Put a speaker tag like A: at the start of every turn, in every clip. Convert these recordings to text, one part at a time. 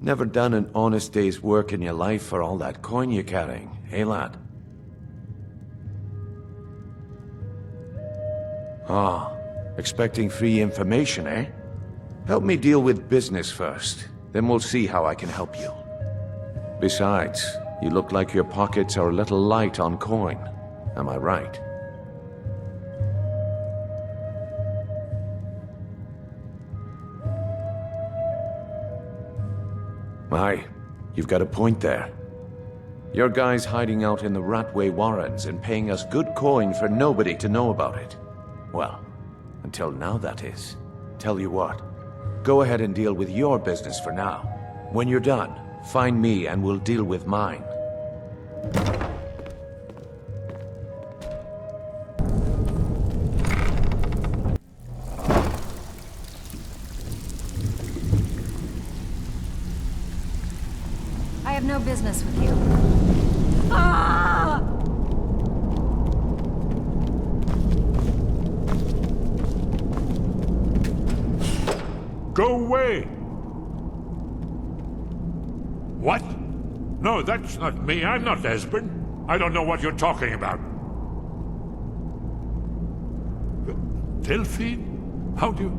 A: Never done an honest day's work in your life for all that coin you're carrying, eh, lad? Ah, expecting free information, eh? Help me deal with business first, then we'll see how I can help you. Besides, you look like your pockets are a little light on coin. Am I right? Aye, you've got a point there. Your guy's hiding out in the Ratway Warrens and paying us good coin for nobody to know about it. Well, until now that is. Tell you what, go ahead and deal with your business for now. When you're done, find me and we'll deal with mine.
B: I have no business with you. Ah!
C: Go away! What? No, that's not me. I'm not Esbern. I don't know what you're talking about. Delphine? How do you...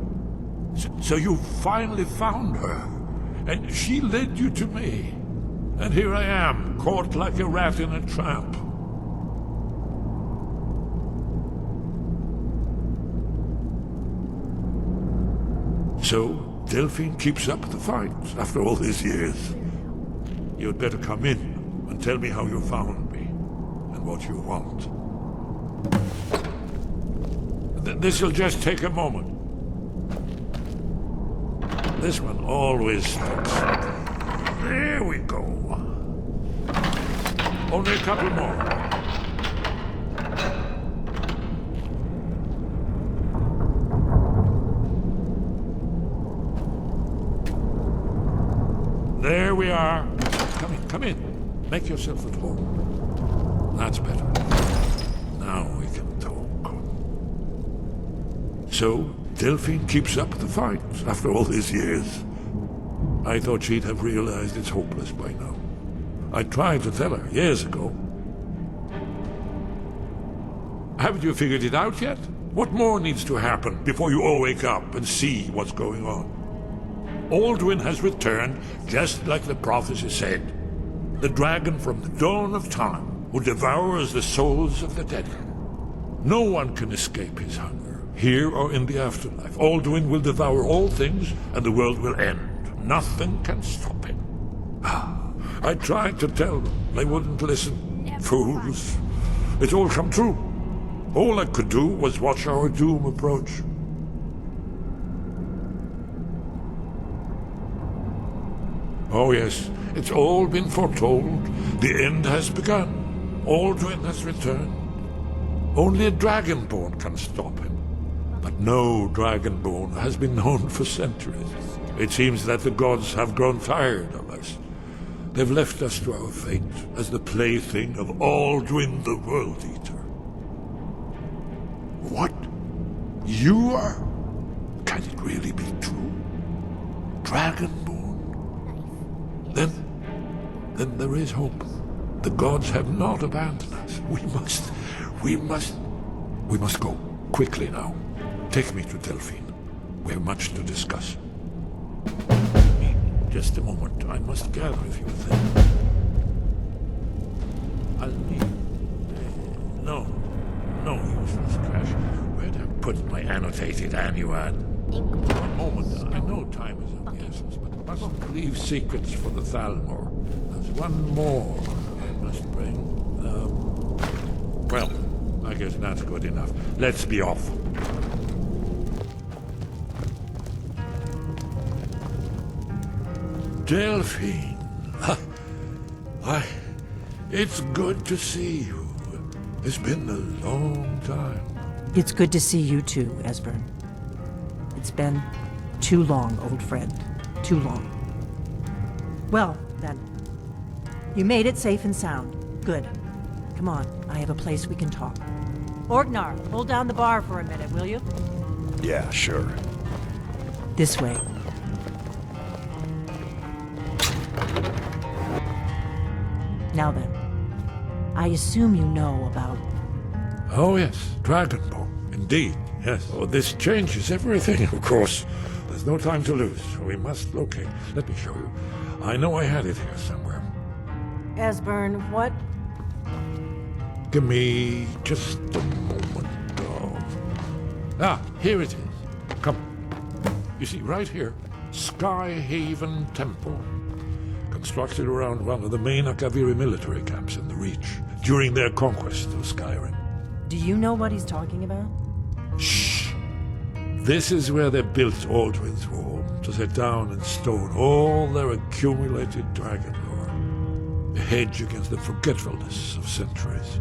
C: So you finally found her, and she led you to me. And here I am, caught like a rat in a trap. So, Delphine keeps up the fight after all these years. You'd better come in and tell me how you found me, and what you want. This'll just take a moment. This one always sticks. There we go. Only a couple more. There we are. Come in, come in. Make yourself at home. That's better. Now we can talk. So, Delphine keeps up the fight after all these years. I thought she'd have realized it's hopeless by now. I tried to tell her years ago. Haven't you figured it out yet? What more needs to happen before you all wake up and see what's going on? Alduin has returned just like the prophecy said. The dragon from the dawn of time who devours the souls of the dead. No one can escape his hunger, here or in the afterlife. Alduin will devour all things and the world will end. Nothing can stop him. I tried to tell them. They wouldn't listen. Fools. It's all come true. All I could do was watch our doom approach. Oh yes, it's all been foretold. The end has begun. Alduin has returned. Only a Dragonborn can stop him. But no Dragonborn has been known for centuries. It seems that the gods have grown tired of us. They've left us to our fate as the plaything of Alduin the World Eater. What? You are? Can it really be true? Dragonborn? Then there is hope. The gods have not abandoned us. We must go. Quickly now. Take me to Delphine. We have much to discuss. Just a moment. I must gather a few things. I'll need... No, useless trash. Where'd I put my annotated annuad? One moment. I know time is of the essence, but I mustn't leave secrets for the Thalmor. There's one more I must bring. Well, I guess that's good enough. Let's be off. Delphine. Why, it's good to see you. It's been a long time.
D: It's good to see you too, Esbern. It's been too long, old friend. Too long. Well, then. You made it safe and sound. Good. Come on, I have a place we can talk. Orgnar, hold down the bar for a minute, will you?
E: Yeah, sure.
D: This way. Now then, I assume you know about...
C: Oh yes, Dragonborn. Indeed, yes. Oh, this changes everything, of course. There's no time to lose. We must locate. Let me show you. I know I had it here somewhere.
D: Esbern, what?
C: Give me just a moment. Ah, here it is. Come. You see, right here, Skyhaven Temple. Constructed around one of the main Akaviri military camps in the Reach during their conquest of Skyrim.
D: Do you know what he's talking about?
C: Shh! This is where they built Alduin's Wall, to set down in stone all their accumulated dragon lore. A hedge against the forgetfulness of centuries.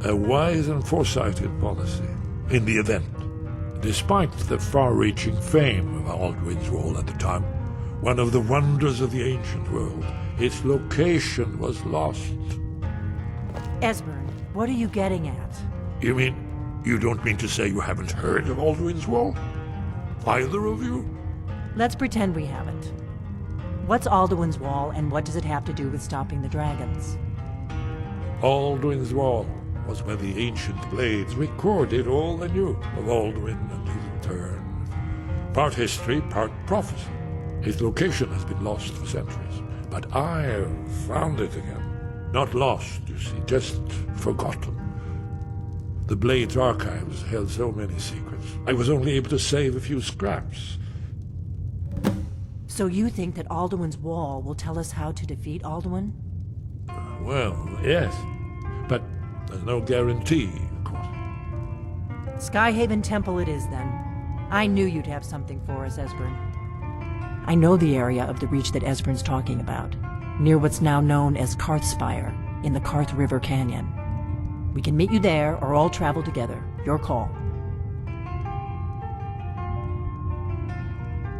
C: A wise and foresighted policy, in the event. Despite the far-reaching fame of Alduin's Wall at the time, one of the wonders of the ancient world, its location was lost.
D: Esbern, what are you getting at?
C: You mean, you don't mean to say you haven't heard of Alduin's Wall? Either of you?
D: Let's pretend we haven't. What's Alduin's Wall, and what does it have to do with stopping the dragons?
C: Alduin's Wall was where the ancient blades recorded all they knew of Alduin and his return. Part history, part prophecy. His location has been lost for centuries, but I've found it again. Not lost, you see, just forgotten. The Blades archives held so many secrets. I was only able to save a few scraps.
D: So you think that Alduin's Wall will tell us how to defeat Alduin?
C: Well, yes, but there's no guarantee, of course.
D: Skyhaven Temple it is, then. I knew you'd have something for us, Esbern. I know the area of the Reach that Esbern's talking about, near what's now known as Karthspire, in the Karth River Canyon. We can meet you there, or all travel together. Your call.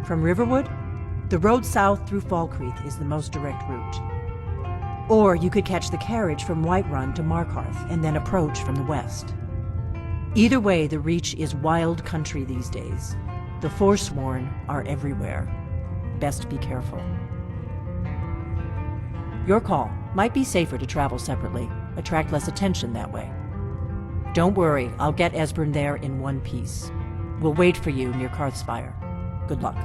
D: From Riverwood, the road south through Falkreath is the most direct route. Or you could catch the carriage from Whiterun to Markarth and then approach from the west. Either way, the Reach is wild country these days. The Forsworn are everywhere. Best be careful. Your call. Might be safer to travel separately. Attract less attention that way. Don't worry, I'll get Esbern there in one piece. We'll wait for you near Karthspire. Good luck.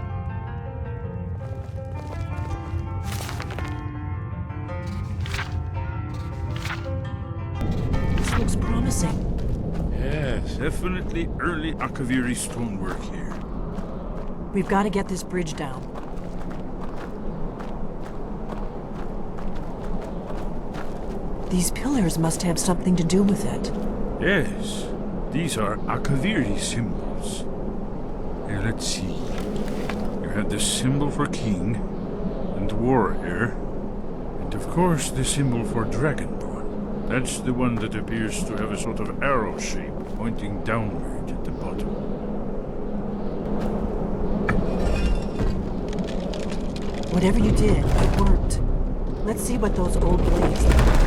D: This looks promising.
C: Yes.
E: Definitely early Akaviri stonework here.
D: We've got to get this bridge down. These pillars must have something to do with it.
E: Yes, these are Akaviri symbols. Here, let's see. You have the symbol for king and warrior, and of course the symbol for Dragonborn. That's the one that appears to have a sort of arrow shape pointing downward at the bottom.
D: Whatever you did, it worked. Let's see what those old blades look like.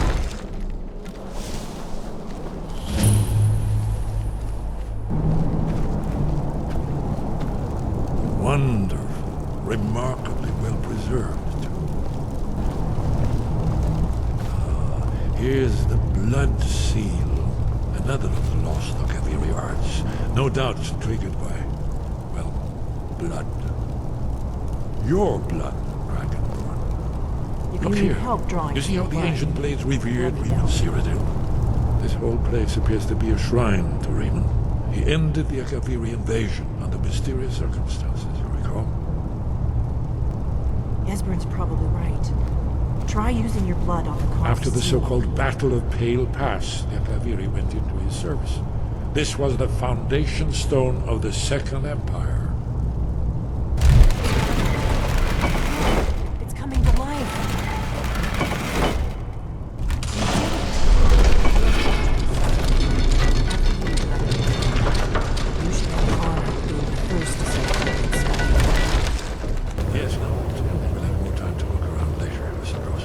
C: Wonderful, remarkably well preserved. Here's the blood seal, another of the lost Akaviri arts, no doubt triggered by, well, blood. Your blood, Dragonborn.
D: If
C: Look
D: you need
C: here.
D: help drawing
C: You see how the
D: blood,
C: ancient blades revered
D: let me know.
C: Raymond Cyrodiil? This whole place appears to be a shrine to Raymond. He ended the Akaviri invasion under mysterious circumstances, you recall?
D: Esbern's probably right. Try using your blood on the Karth
C: After the
D: seal.
C: so-called Battle of Pale Pass, the Akaviri went into his service. This was the foundation stone of the Second Empire.
D: It's coming to life. You should have the honor of being the first to set foot in Skyrim.
C: Yes, no, we'll have more time to look around later, I suppose.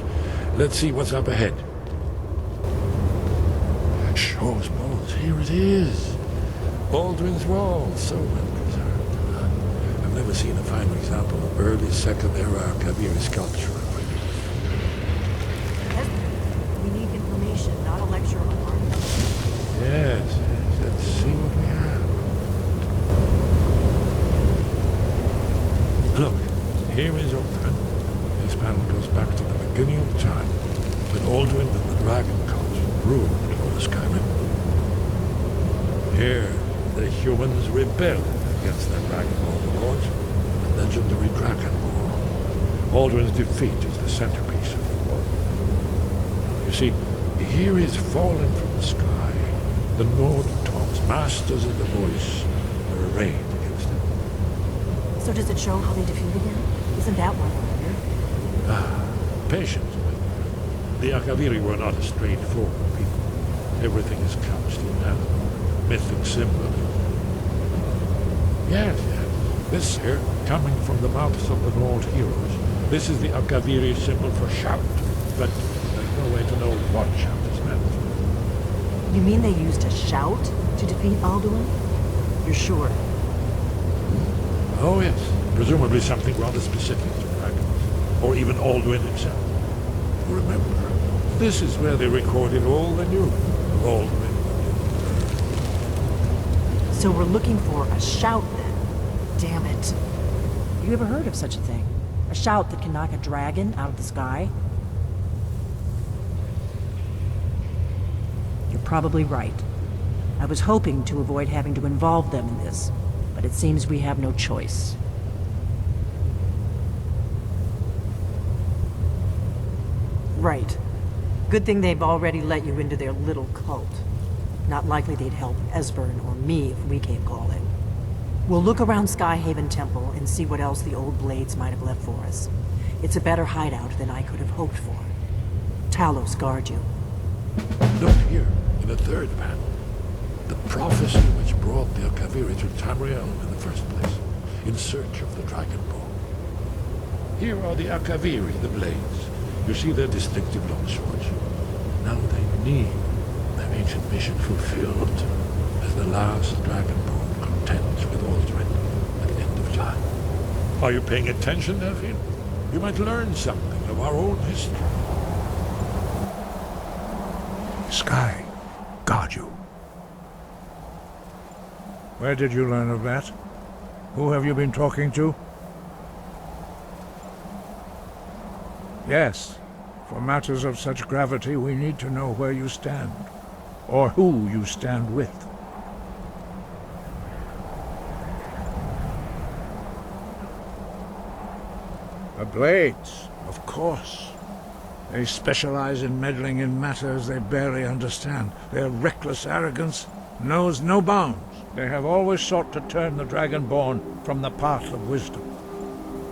C: Let's see what's up ahead. Shaw's Bones, here it is. Alduin's Wall, so well preserved. I've never seen a finer example of early Second Era Akaviri sculpture. Here is Ulthuan. This panel goes back to the beginning of time, when Alduin and the Dragon Cult ruled over Skyrim. Here, the humans rebelled against their Dragon overlords, the legendary Dragonborn. Alduin's defeat is the centerpiece of the war. You see, here is fallen from the sky. The Nordtons, masters of the voice, were arrayed against him.
D: So does it show how they defeated him? Isn't that why we're here?
C: Patience. The Akaviri were not a straightforward people. Everything is couched in mythic symbolism. Yes. This here, coming from the mouths of the Nord heroes, this is the Akaviri symbol for shout. But there's no way to know what shout is meant.
D: You mean they used a shout to defeat Alduin? You're sure?
C: Oh yes, presumably something rather specific to dragons, or even Alduin himself. Remember, this is where they recorded all the news of Alduin.
D: So we're looking for a shout then. Damn it. You ever heard of such a thing? A shout that can knock a dragon out of the sky? You're probably right. I was hoping to avoid having to involve them in this, but it seems we have no choice. Right. Good thing they've already let you into their little cult. Not likely they'd help Esbern or me if we came calling. We'll look around Skyhaven Temple and see what else the old blades might have left for us. It's a better hideout than I could have hoped for. Talos guard you.
C: Look here, in the third panel. The prophecy which brought the Akaviri to Tamriel in the first place, in search of the Dragonborn. Here are the Akaviri, the blades. You see their distinctive long swords. Now they need their ancient mission fulfilled as the last Dragonborn contends with Alduin at the end of time. Are you paying attention, Delphine? You might learn something of our own history.
F: Sky, guard you. Where did you learn of that? Who have you been talking to? Yes, for matters of such gravity, we need to know where you stand, or who you stand with. The Blades, of course. They specialize in meddling in matters they barely understand. Their reckless arrogance knows no bounds. They have always sought to turn the Dragonborn from the path of wisdom.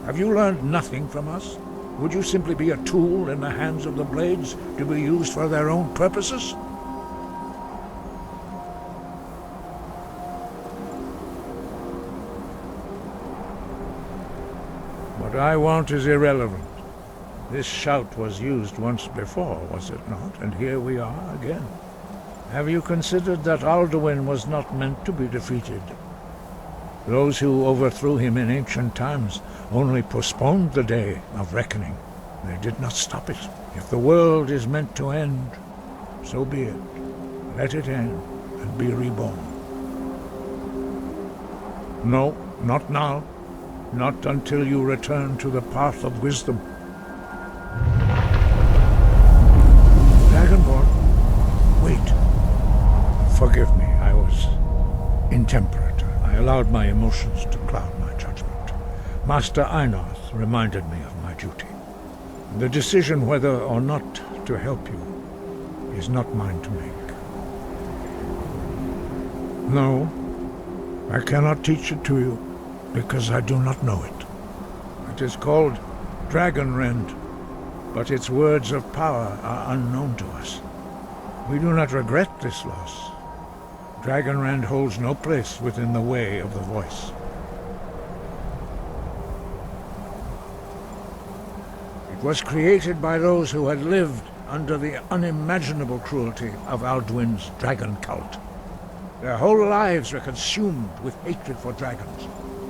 F: Have you learned nothing from us? Would you simply be a tool in the hands of the Blades to be used for their own purposes? What I want is irrelevant. This shout was used once before, was it not? And here we are again. Have you considered that Alduin was not meant to be defeated? Those who overthrew him in ancient times only postponed the day of reckoning. They did not stop it. If the world is meant to end, so be it. Let it end and be reborn. No, not now. Not until you return to the path of wisdom. Dragonborn, wait. Forgive me, I was intemperate. I allowed my emotions to cloud my judgment. Master Einarth reminded me of my duty. The decision whether or not to help you is not mine to make. No, I cannot teach it to you, because I do not know it. It is called Dragonrend, but its words of power are unknown to us. We do not regret this loss. Dragonrend holds no place within the way of the voice. It was created by those who had lived under the unimaginable cruelty of Alduin's dragon cult. Their whole lives were consumed with hatred for dragons,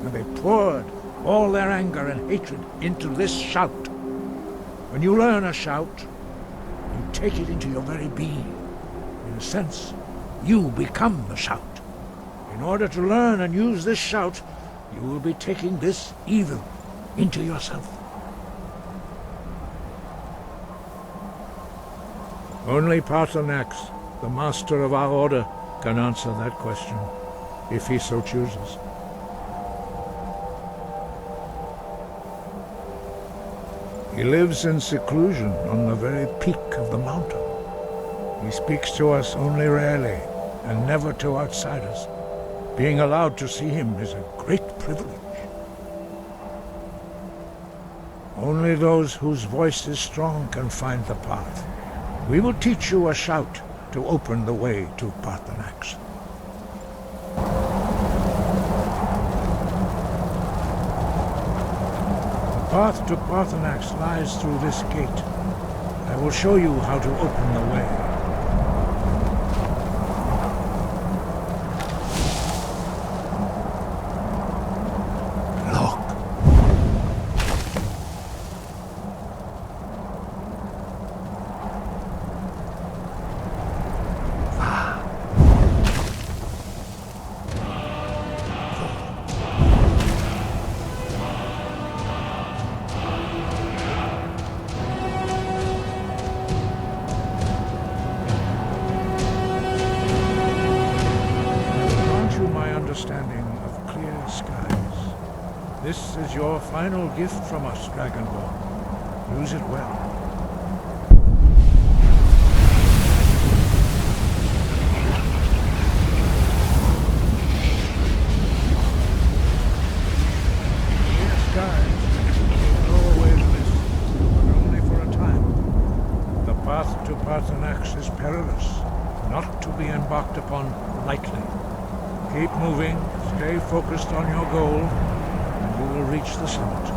F: and they poured all their anger and hatred into this shout. When you learn a shout, you take it into your very being. In a sense, you become the shout. In order to learn and use this shout, you will be taking this evil into yourself? Only Paarthurnax, the master of our order, can answer that question, if he so chooses. He lives in seclusion on the very peak of the mountain. He speaks to us only rarely, and never to outsiders. Being allowed to see him is a great privilege. Only those whose voice is strong can find the path. We will teach you a shout to open the way to Paarthurnax. The path to Paarthurnax lies through this gate. I will show you how to open the way. Understanding of clear skies. This is your final gift from us, Dragonborn. Use it well. Clear skies will blow away the mist, but only for a time. The path to Paarthurnax is perilous, not to be embarked upon lightly. Keep moving, stay focused on your goal, and you will reach the summit.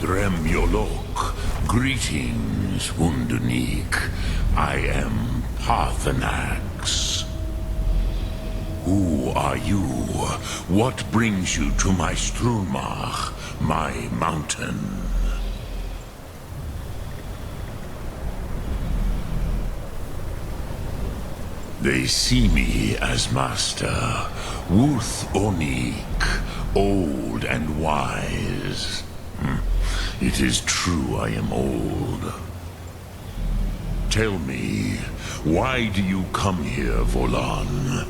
C: Dremyolok, greetings, Wundunik. I am Paarthurnax. Who are you? What brings you to my Strunmach, my mountain? They see me as master, Wuth Onik, old and wise. It is true I am old. Tell me, why do you come here, Volan?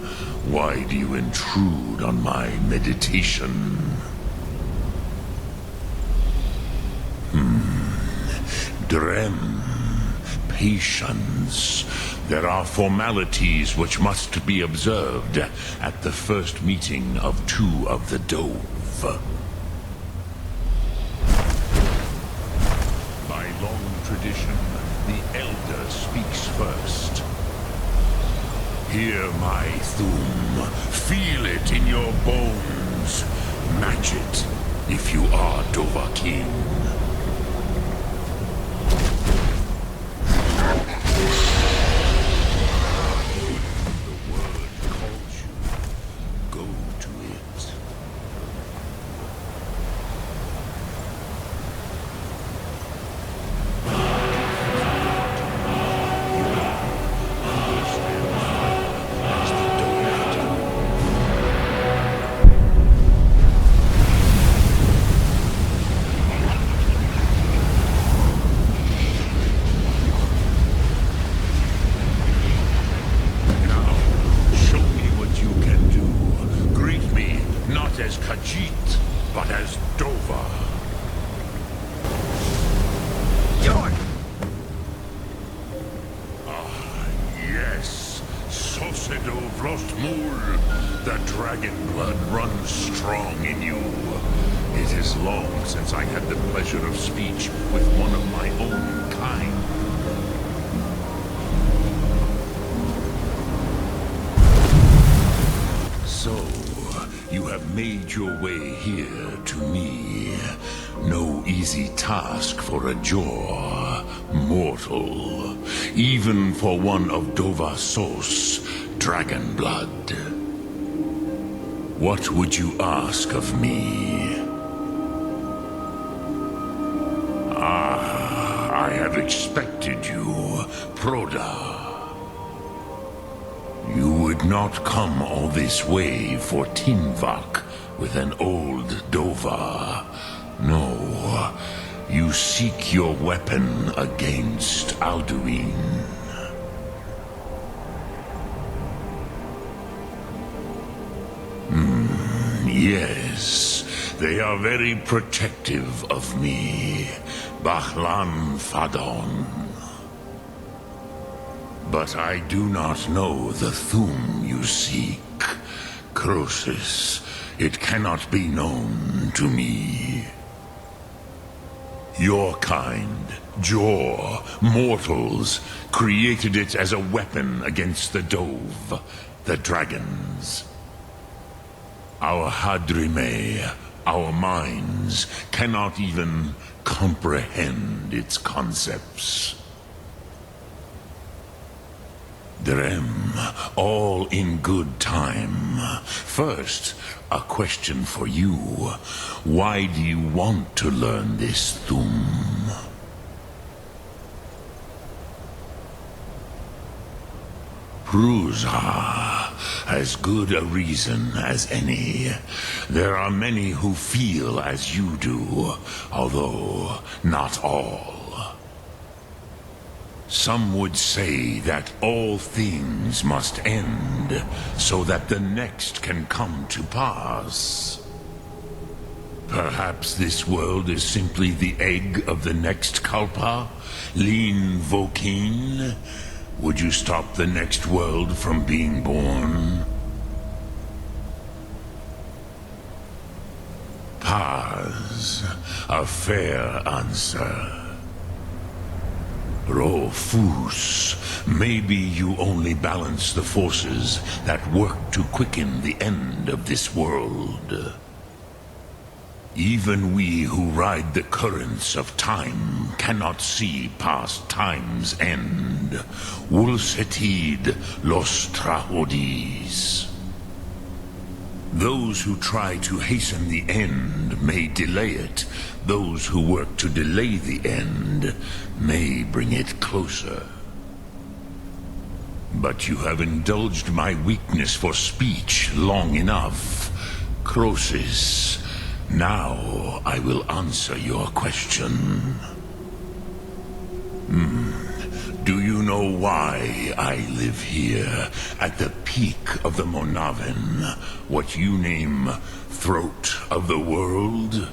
C: Why do you intrude on my meditation? Drem, patience. There are formalities which must be observed at the first meeting of two of the Dove. By long tradition, the Elder speaks first. Hear my Thum. Feel it in your bones. Match it if you are Dovahkiin. The word calls you. Go to it. As Khajiit, but as Dova. Ah, yes. Sosedo Vrostmul. The dragon blood runs strong in you. It is long since I had the pleasure of speech with one of my own kind. So, you have made your way here to me. No easy task for a Jor, mortal. Even for one of Dovahsos, dragon blood. What would you ask of me?
G: have expected you, Proda. You would not come all this way for Tinvak with an old Dova. No, you seek your weapon against Alduin. Yes, they are very protective of me, Bahlan Fadon. But I do not know the Thum you seek, Croesus. It cannot be known to me. Your kind, Jor, mortals, created it as a weapon against the Dove, the dragons. Our Hadrime, our minds, cannot even comprehend its concepts. Drem, all in good time. First, a question for you. Why do you want to learn this Thum? Prusa, as good a reason as any. There are many who feel as you do, although not all. Some would say that all things must end, so that the next can come to pass. Perhaps this world is simply the egg of the next Kalpa, Lin Vokin. Would you stop the next world from being born? Paz, a fair answer. Rofus, maybe you only balance the forces that work to quicken the end of this world. Even we who ride the currents of time cannot see past time's end. Wulsetid los Trahodis. Those who try to hasten the end may delay it. Those who work to delay the end may bring it closer. But you have indulged my weakness for speech long enough, Croesus. Now I will answer your question. Do you know why I live here, at the peak of the Monaven, what you name Throat of the World?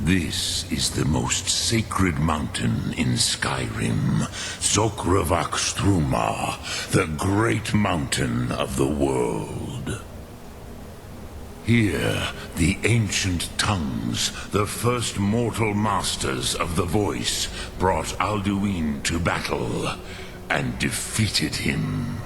G: This is the most sacred mountain in Skyrim, Zokravak Struma, the great mountain of the world. Here, the ancient tongues, the first mortal masters of the voice, brought Alduin to battle and defeated him.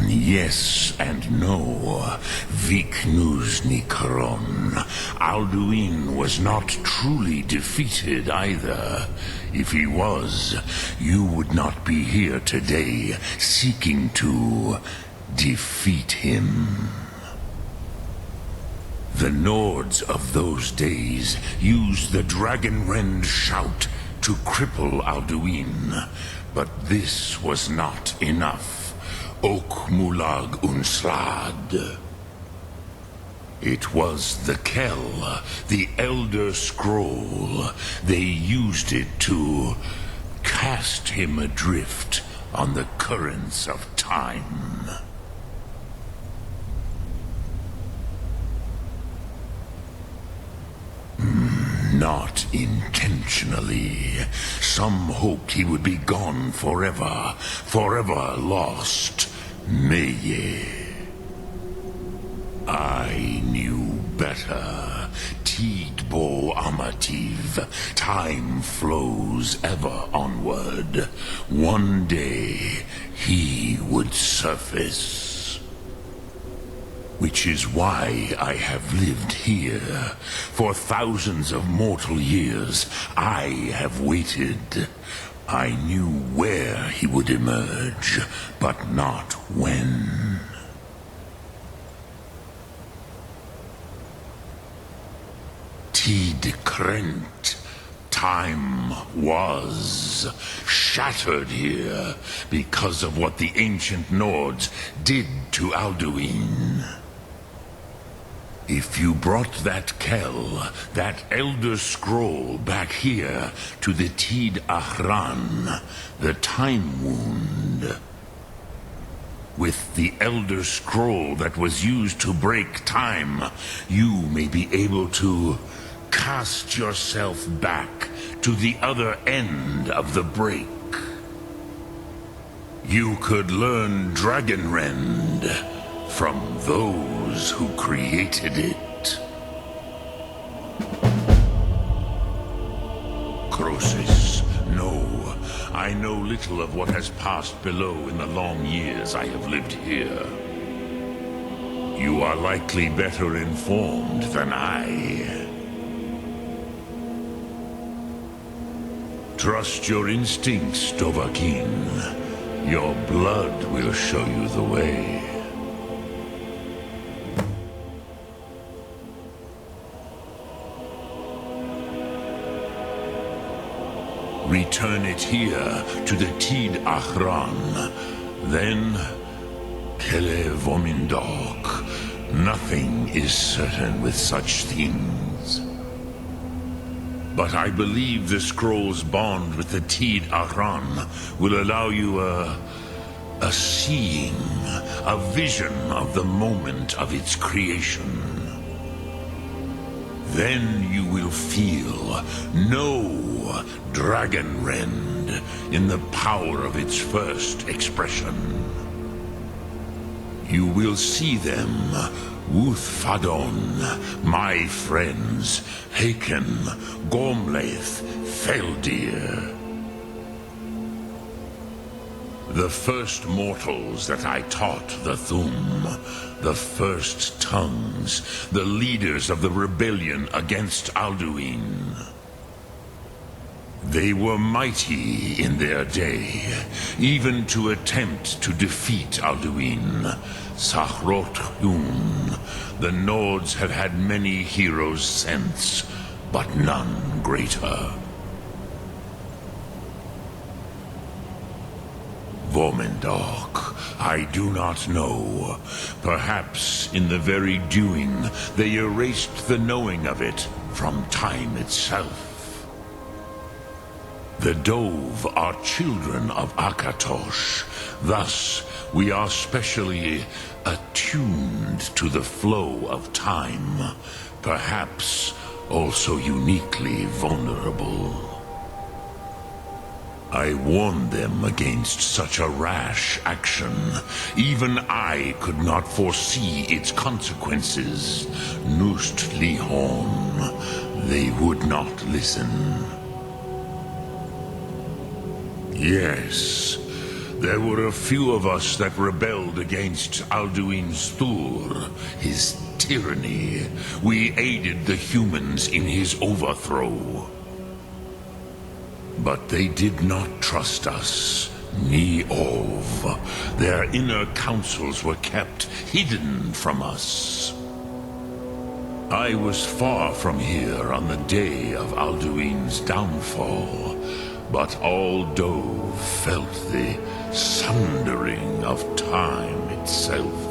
G: Yes and no. Viknus Nikaron. Alduin was not truly defeated either. If he was, you would not be here today seeking to defeat him. The Nords of those days used the Dragonrend shout to cripple Alduin, but this was not enough. Ok Mulag Unslad. It was the Kell, the Elder Scroll. They used it to cast him adrift on the currents of time. Not intentionally. Some hoped he would be gone forever, forever lost. Meye. I knew better. Tidbo Amativ. Time flows ever onward. One day, he would surface. Which is why I have lived here. For thousands of mortal years, I have waited. I knew where he would emerge, but not when. Tid Krent. Time was shattered here because of what the ancient Nords did to Alduin. If you brought that Kell, that Elder Scroll, back here to the Tid Ahran, the Time Wound, with the Elder Scroll that was used to break time, you may be able to cast yourself back to the other end of the break. You could learn Dragonrend from those who created it. Croesus, no. I know little of what has passed below in the long years I have lived here. You are likely better informed than I. Trust your instincts, Dovahkiin. Your blood will show you the way. Return it here to the Tid Ahran. Then, Kele Vomindok. Nothing is certain with such things. But I believe the scroll's bond with the Tid Ahran will allow you a seeing, a vision of the moment of its creation. Then you will feel, know Dragonrend in the power of its first expression. You will see them, Wuthfadon, my friends, Haken, Gormlaith, Feldir. The first mortals that I taught the Thu'um, the first tongues, the leaders of the rebellion against Alduin. They were mighty in their day, even to attempt to defeat Alduin. Sahrot-Hûn, the Nords have had many heroes since, but none greater. Vomindok, I do not know. Perhaps in the very doing, they erased the knowing of it from time itself. The Dove are children of Akatosh. Thus, we are specially attuned to the flow of time. Perhaps also uniquely vulnerable. I warned them against such a rash action. Even I could not foresee its consequences. Nust Lihon, they would not listen. Yes, there were a few of us that rebelled against Alduin's Thur, his tyranny. We aided the humans in his overthrow. But they did not trust us, ni Ov. Their inner counsels were kept hidden from us. I was far from here on the day of Alduin's downfall, but all Dove felt the sundering of time itself.